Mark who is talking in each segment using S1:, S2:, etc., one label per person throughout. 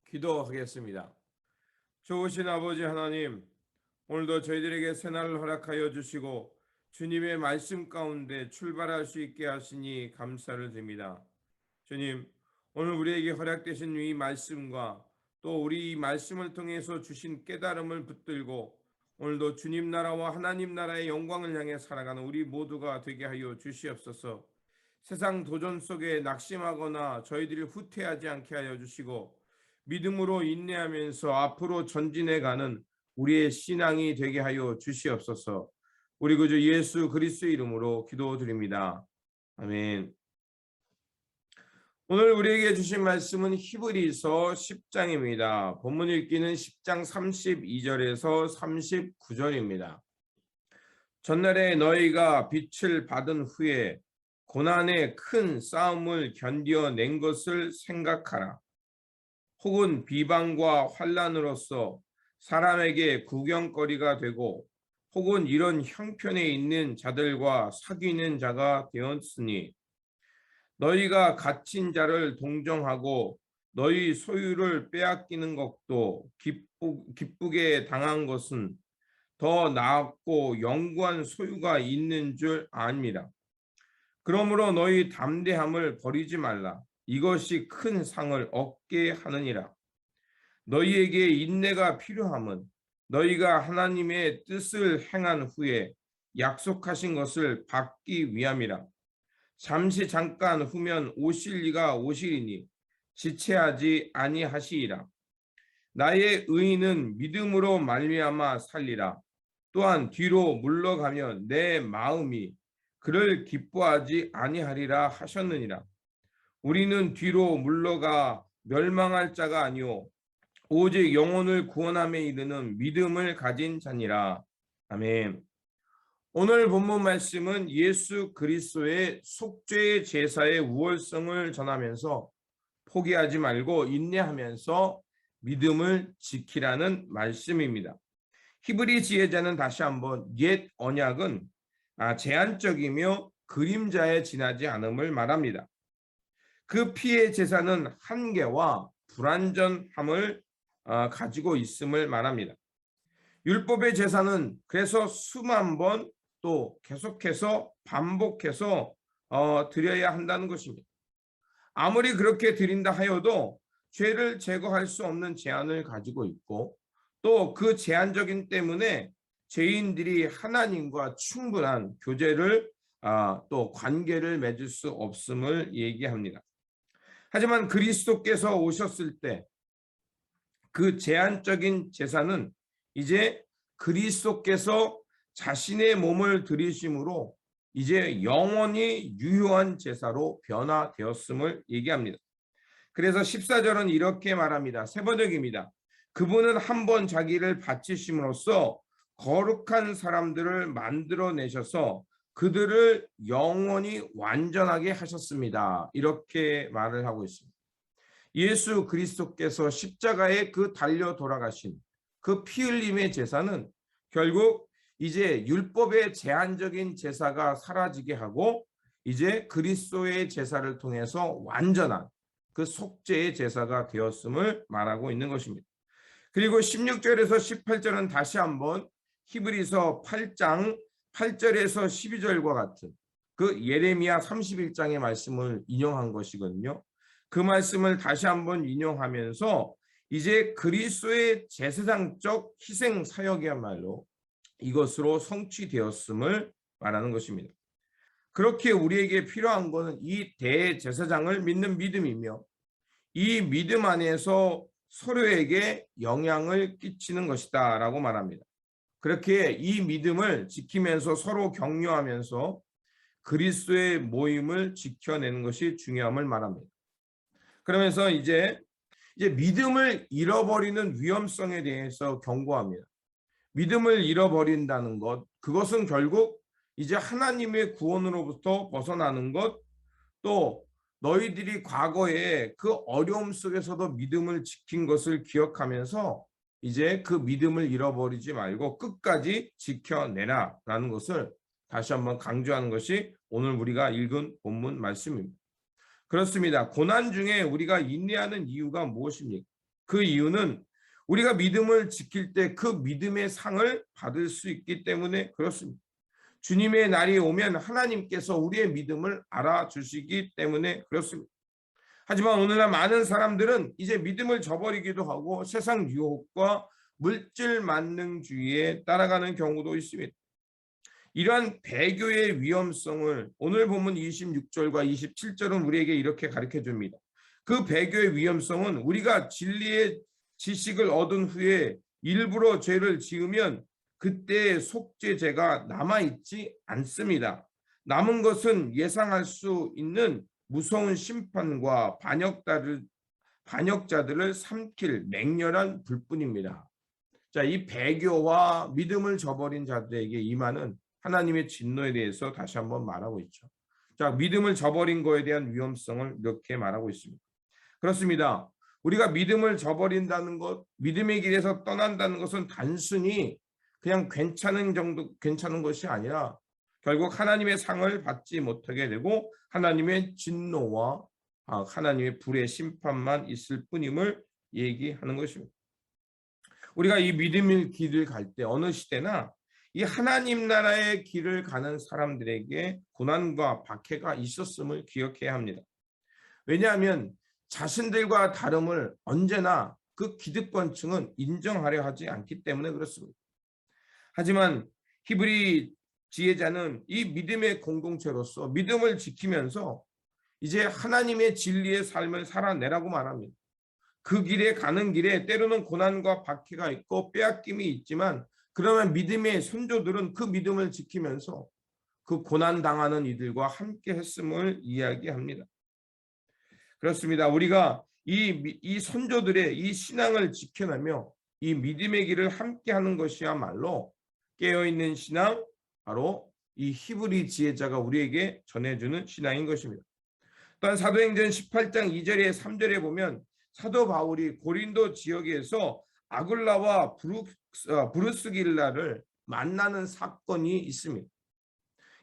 S1: 기도하겠습니다. 좋으신 아버지 하나님, 오늘도 저희들에게 새날을 허락하여 주시고 주님의 말씀 가운데 출발할 수 있게 하시니 감사를 드립니다. 주님, 오늘 우리에게 허락되신 이 말씀과 또 우리 이 말씀을 통해서 주신 깨달음을 붙들고 오늘도 주님 나라와 하나님 나라의 영광을 향해 살아가는 우리 모두가 되게 하여 주시옵소서. 세상 도전 속에 낙심하거나 저희들이 후퇴하지 않게 하여 주시고 믿음으로 인내하면서 앞으로 전진해가는 우리의 신앙이 되게 하여 주시옵소서. 우리 구주 예수 그리스도의 이름으로 기도드립니다. 아멘. 오늘 우리에게 주신 말씀은 히브리서 10장입니다. 본문 읽기는 10장 32절에서 39절입니다. 전날에 너희가 빛을 받은 후에 고난의 큰 싸움을 견뎌낸 것을 생각하라. 혹은 비방과 환난으로서 사람에게 구경거리가 되고 혹은 이런 형편에 있는 자들과 사귀는 자가 되었으니 너희가 갇힌 자를 동정하고 너희 소유를 빼앗기는 것도 기쁘게 당한 것은 더 나았고 영구한 소유가 있는 줄 압니다. 그러므로 너희 담대함을 버리지 말라. 이것이 큰 상을 얻게 하느니라. 너희에게 인내가 필요함은 너희가 하나님의 뜻을 행한 후에 약속하신 것을 받기 위함이라. 잠깐 후면 오실 이가 오시리니 지체하지 아니하시리라. 나의 의인은 믿음으로 말미암아 살리라. 또한 뒤로 물러가면 내 마음이 그를 기뻐하지 아니하리라 하셨느니라. 우리는 뒤로 물러가 멸망할 자가 아니오 오직 영혼을 구원함에 이르는 믿음을 가진 자니라. 아멘. 오늘 본문 말씀은 예수 그리스도의 속죄의 제사의 우월성을 전하면서 포기하지 말고 인내하면서 믿음을 지키라는 말씀입니다. 히브리 지혜자는 다시 한번 옛 언약은 제한적이며 그림자에 지나지 않음을 말합니다. 그 피의 제사는 한계와 불완전함을 가지고 있음을 말합니다. 율법의 제사는 그래서 수만 번 또 계속해서 반복해서 드려야 한다는 것입니다. 아무리 그렇게 드린다 하여도 죄를 제거할 수 없는 제한을 가지고 있고 또 그 제한적인 때문에 죄인들이 하나님과 충분한 교제를 또 관계를 맺을 수 없음을 얘기합니다. 하지만 그리스도께서 오셨을 때 그 제한적인 제사는 이제 그리스도께서 자신의 몸을 드리심으로 이제 영원히 유효한 제사로 변화되었음을 얘기합니다. 그래서 14절은 이렇게 말합니다. 세 번역입니다. 그분은 한 번 자기를 바치심으로써 거룩한 사람들을 만들어내셔서 그들을 영원히 완전하게 하셨습니다. 이렇게 말을 하고 있습니다. 예수 그리스도께서 십자가에 그 달려 돌아가신 그 피 흘림의 제사는 결국 이제 율법의 제한적인 제사가 사라지게 하고 이제 그리스도의 제사를 통해서 완전한 그 속죄의 제사가 되었음을 말하고 있는 것입니다. 그리고 16절에서 18절은 다시 한번 히브리서 8장 8절에서 12절과 같은 그 예레미야 31장의 말씀을 인용한 것이거든요. 그 말씀을 다시 한번 인용하면서 이제 그리스도의 제사장적 희생 사역이야말로 이것으로 성취되었음을 말하는 것입니다. 그렇게 우리에게 필요한 것은 이 대제사장을 믿는 믿음이며 이 믿음 안에서 서로에게 영향을 끼치는 것이다 라고 말합니다. 그렇게 이 믿음을 지키면서 서로 격려하면서 그리스도의 모임을 지켜내는 것이 중요함을 말합니다. 그러면서 이제 믿음을 잃어버리는 위험성에 대해서 경고합니다. 믿음을 잃어버린다는 것, 그것은 결국 이제 하나님의 구원으로부터 벗어나는 것, 또 너희들이 과거에 그 어려움 속에서도 믿음을 지킨 것을 기억하면서 이제 그 믿음을 잃어버리지 말고 끝까지 지켜내라 라는 것을 다시 한번 강조하는 것이 오늘 우리가 읽은 본문 말씀입니다. 그렇습니다. 고난 중에 우리가 인내하는 이유가 무엇입니까? 그 이유는 우리가 믿음을 지킬 때 그 믿음의 상을 받을 수 있기 때문에 그렇습니다. 주님의 날이 오면 하나님께서 우리의 믿음을 알아주시기 때문에 그렇습니다. 하지만 오늘날 많은 사람들은 이제 믿음을 저버리기도 하고 세상 유혹과 물질 만능주의에 따라가는 경우도 있습니다. 이러한 배교의 위험성을 오늘 본문 26절과 27절은 우리에게 이렇게 가르쳐 줍니다. 그 배교의 위험성은 우리가 진리의 지식을 얻은 후에 일부러 죄를 지으면 그때의 속죄죄가 남아있지 않습니다. 남은 것은 예상할 수 있는 무서운 심판과 반역자들을 삼킬 맹렬한 불뿐입니다. 자, 이 배교와 믿음을 저버린 자들에게 임하는 하나님의 진노에 대해서 다시 한번 말하고 있죠. 자, 믿음을 저버린 거에 대한 위험성을 이렇게 말하고 있습니다. 그렇습니다. 우리가 믿음을 저버린다는 것, 믿음의 길에서 떠난다는 것은 단순히 그냥 괜찮은 것이 아니라 결국 하나님의 상을 받지 못하게 되고 하나님의 진노와 하나님의 불의 심판만 있을 뿐임을 얘기하는 것입니다. 우리가 이 믿음의 길을 갈 때 어느 시대나 이 하나님 나라의 길을 가는 사람들에게 고난과 박해가 있었음을 기억해야 합니다. 왜냐하면 자신들과 다름을 언제나 그 기득권층은 인정하려 하지 않기 때문에 그렇습니다. 하지만 히브리 지혜자는 이 믿음의 공동체로서 믿음을 지키면서 이제 하나님의 진리의 삶을 살아내라고 말합니다. 그 길에 가는 길에 때로는 고난과 박해가 있고 빼앗김이 있지만 그러면 믿음의 선조들은 그 믿음을 지키면서 그 고난당하는 이들과 함께 했음을 이야기합니다. 그렇습니다. 우리가 이 선조들의 이 신앙을 지켜내며 이 믿음의 길을 함께 하는 것이야말로 깨어있는 신앙, 바로 이 히브리 지혜자가 우리에게 전해주는 신앙인 것입니다. 또한 사도행전 18장 2절에 3절에 보면 사도 바울이 고린도 지역에서 아굴라와 브루스길라를 만나는 사건이 있습니다.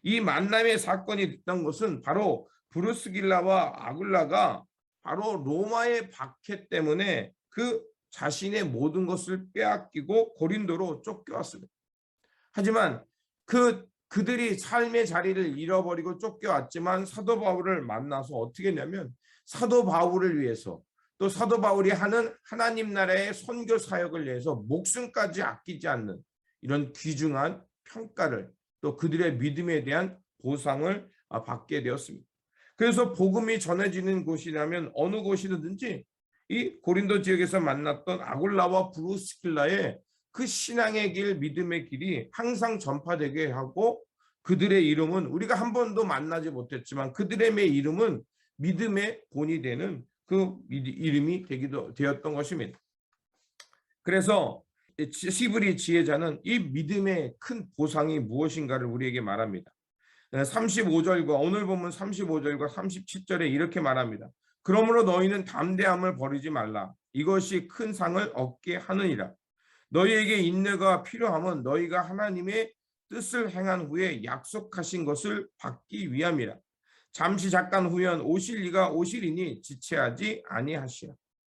S1: 이 만남의 사건이 있던 것은 바로 브루스길라와 아굴라가 바로 로마의 박해 때문에 그 자신의 모든 것을 빼앗기고 고린도로 쫓겨왔습니다. 하지만 그들이 삶의 자리를 잃어버리고 쫓겨왔지만 사도 바울을 만나서 어떻게 했냐면 사도 바울을 위해서 또 사도 바울이 하는 하나님 나라의 선교 사역을 위해서 목숨까지 아끼지 않는 이런 귀중한 평가를 또 그들의 믿음에 대한 보상을 받게 되었습니다. 그래서 복음이 전해지는 곳이라면 어느 곳이든지 이 고린도 지역에서 만났던 아굴라와 브루스길라의 그 신앙의 길, 믿음의 길이 항상 전파되게 하고 그들의 이름은 우리가 한 번도 만나지 못했지만 그들의 이름은 믿음의 본이 되는 그 이름이 되었던 것입니다. 그래서 히브리 지혜자는 이 믿음의 큰 보상이 무엇인가를 우리에게 말합니다. 35절과 오늘 보면 35절과 37절에 이렇게 말합니다. 그러므로 너희는 담대함을 버리지 말라. 이것이 큰 상을 얻게 하느니라. 너희에게 인내가 필요함은 너희가 하나님의 뜻을 행한 후에 약속하신 것을 받기 위함이라. 잠시 잠깐 후면 오실 이가 오시리니 지체하지 아니하시라.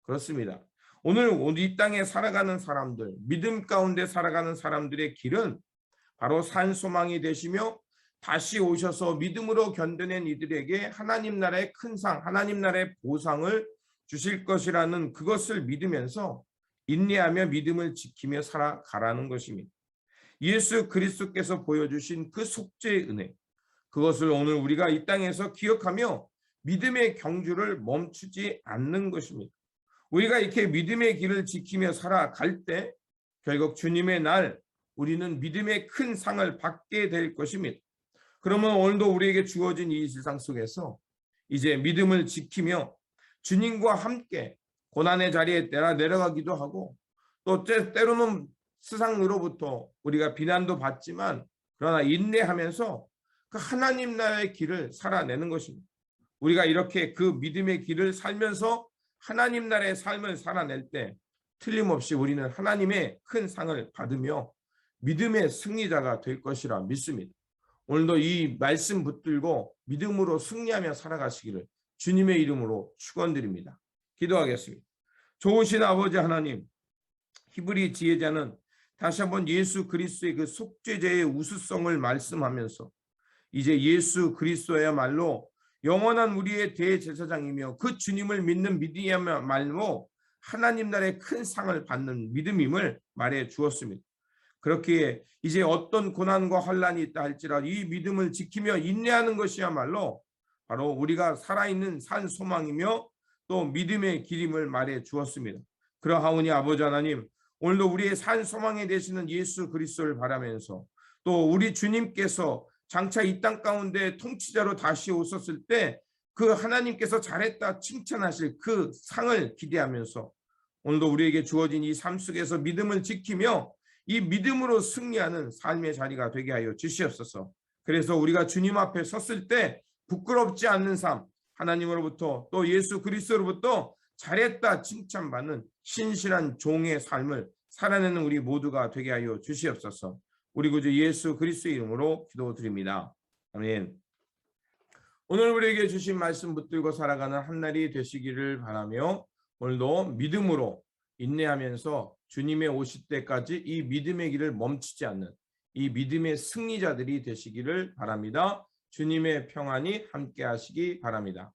S1: 그렇습니다. 오늘 이 땅에 살아가는 사람들, 믿음 가운데 살아가는 사람들의 길은 바로 산소망이 되시며 다시 오셔서 믿음으로 견뎌낸 이들에게 하나님 나라의 큰 상, 하나님 나라의 보상을 주실 것이라는 그것을 믿으면서 인내하며 믿음을 지키며 살아가라는 것입니다. 예수 그리스도께서 보여주신 그 속죄의 은혜, 그것을 오늘 우리가 이 땅에서 기억하며 믿음의 경주를 멈추지 않는 것입니다. 우리가 이렇게 믿음의 길을 지키며 살아갈 때 결국 주님의 날 우리는 믿음의 큰 상을 받게 될 것입니다. 그러면 오늘도 우리에게 주어진 이 세상 속에서 이제 믿음을 지키며 주님과 함께 고난의 자리에 내려가기도 하고 또 때로는 세상으로부터 우리가 비난도 받지만 그러나 인내하면서 그 하나님 나라의 길을 살아내는 것입니다. 우리가 이렇게 그 믿음의 길을 살면서 하나님 나라의 삶을 살아낼 때 틀림없이 우리는 하나님의 큰 상을 받으며 믿음의 승리자가 될 것이라 믿습니다. 오늘도 이 말씀 붙들고 믿음으로 승리하며 살아가시기를 주님의 이름으로 축원드립니다. 기도하겠습니다. 좋으신 아버지 하나님, 히브리 지혜자는 다시 한번 예수 그리스도의 그 속죄제의 우수성을 말씀하면서 이제 예수 그리스도야말로 영원한 우리의 대제사장이며 그 주님을 믿는 믿음이야말로 하나님 나라의 큰 상을 받는 믿음임을 말해 주었습니다. 그렇기에 이제 어떤 고난과 환난이 있다 할지라도 이 믿음을 지키며 인내하는 것이야말로 바로 우리가 살아있는 산 소망이며 또 믿음의 길임을 말해 주었습니다. 그러하오니 아버지 하나님, 오늘도 우리의 산 소망이 되시는 예수 그리스도를 바라면서 또 우리 주님께서 장차 이 땅 가운데 통치자로 다시 오셨을 때 그 하나님께서 잘했다 칭찬하실 그 상을 기대하면서 오늘도 우리에게 주어진 이 삶 속에서 믿음을 지키며 이 믿음으로 승리하는 삶의 자리가 되게 하여 주시옵소서. 그래서 우리가 주님 앞에 섰을 때 부끄럽지 않는 삶, 하나님으로부터 또 예수 그리스도로부터 잘했다 칭찬받는 신실한 종의 삶을 살아내는 우리 모두가 되게 하여 주시옵소서. 우리 구주 예수 그리스도의 이름으로 기도드립니다. 아멘. 오늘 우리에게 주신 말씀 붙들고 살아가는 한 날이 되시기를 바라며 오늘도 믿음으로 인내하면서 주님의 오실 때까지 이 믿음의 길을 멈추지 않는 이 믿음의 승리자들이 되시기를 바랍니다. 주님의 평안이 함께 하시기 바랍니다.